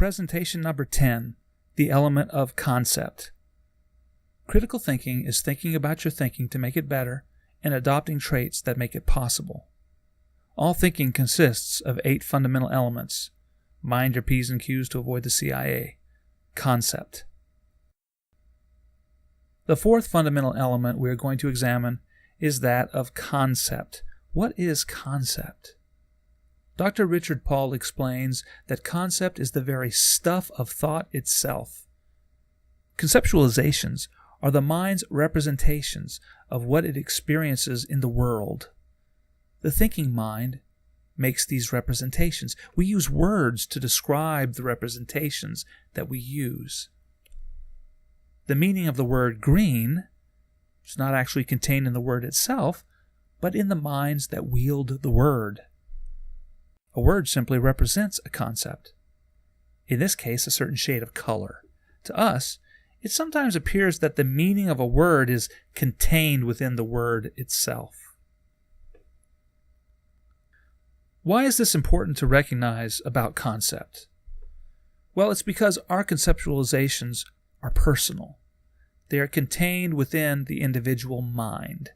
Presentation number 10, the element of concept. Critical thinking is thinking about your thinking to make it better and adopting traits that make it possible. All thinking consists of 8 fundamental elements. Mind your P's and Q's to avoid the CIA. Concept. The 4th fundamental element we are going to examine is that of concept. What is concept? Dr. Richard Paul explains that concept is the very stuff of thought itself. Conceptualizations are the mind's representations of what it experiences in the world. The thinking mind makes these representations. We use words to describe the representations that we use. The meaning of the word green is not actually contained in the word itself, but in the minds that wield the word. A word simply represents a concept. In this case, a certain shade of color. To us, it sometimes appears that the meaning of a word is contained within the word itself. Why is this important to recognize about concept? Well, it's because our conceptualizations are personal. They are contained within the individual mind.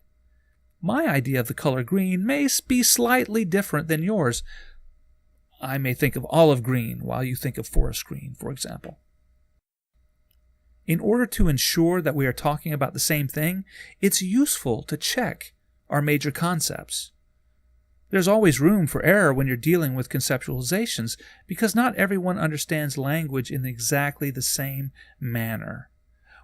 My idea of the color green may be slightly different than yours. I may think of olive green while you think of forest green, for example. In order to ensure that we are talking about the same thing, it's useful to check our major concepts. There's always room for error when you're dealing with conceptualizations because not everyone understands language in exactly the same manner.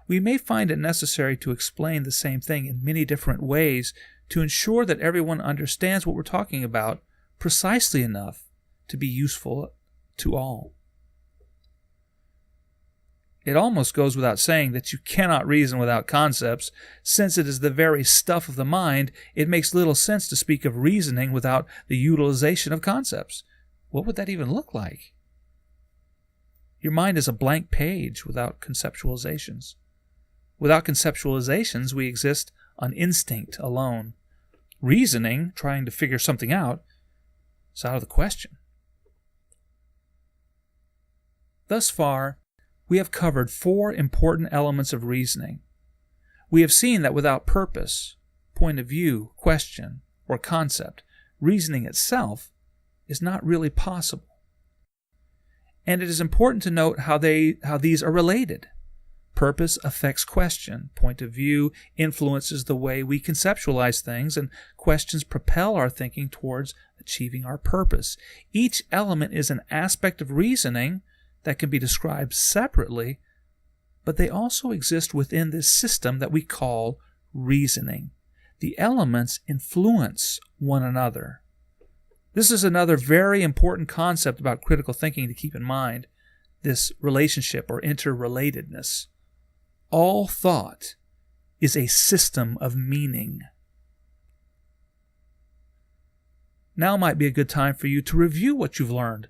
We may find it necessary to explain the same thing in many different ways to ensure that everyone understands what we're talking about precisely enough to be useful to all. It almost goes without saying that you cannot reason without concepts. Since it is the very stuff of the mind, it makes little sense to speak of reasoning without the utilization of concepts. What would that even look like? Your mind is a blank page without conceptualizations. Without conceptualizations, we exist on instinct alone. Reasoning, trying to figure something out, is out of the question. Thus far, we have covered 4 important elements of reasoning. We have seen that without purpose, point of view, question, or concept, reasoning itself is not really possible. And it is important to note how these are related. Purpose affects question. Point of view influences the way we conceptualize things, and questions propel our thinking towards achieving our purpose. Each element is an aspect of reasoning that can be described separately, but they also exist within this system that we call reasoning. The elements influence one another. This is another very important concept about critical thinking to keep in mind, this relationship or interrelatedness. All thought is a system of meaning. Now might be a good time for you to review what you've learned.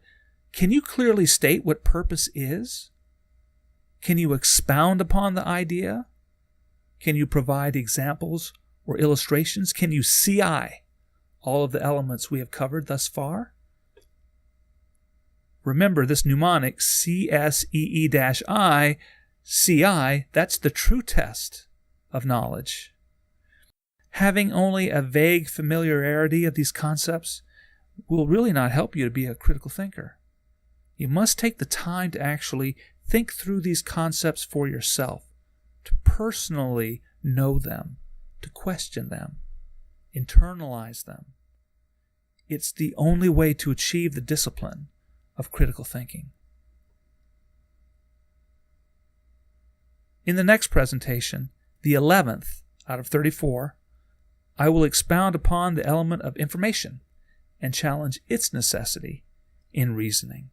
Can you clearly state what purpose is? Can you expound upon the idea? Can you provide examples or illustrations? Can you CI all of the elements we have covered thus far? Remember this mnemonic, CSEE-I, CI, that's the true test of knowledge. Having only a vague familiarity of these concepts will really not help you to be a critical thinker. You must take the time to actually think through these concepts for yourself, to personally know them, to question them, internalize them. It's the only way to achieve the discipline of critical thinking. In the next presentation, the 11th out of 34, I will expound upon the element of information and challenge its necessity in reasoning.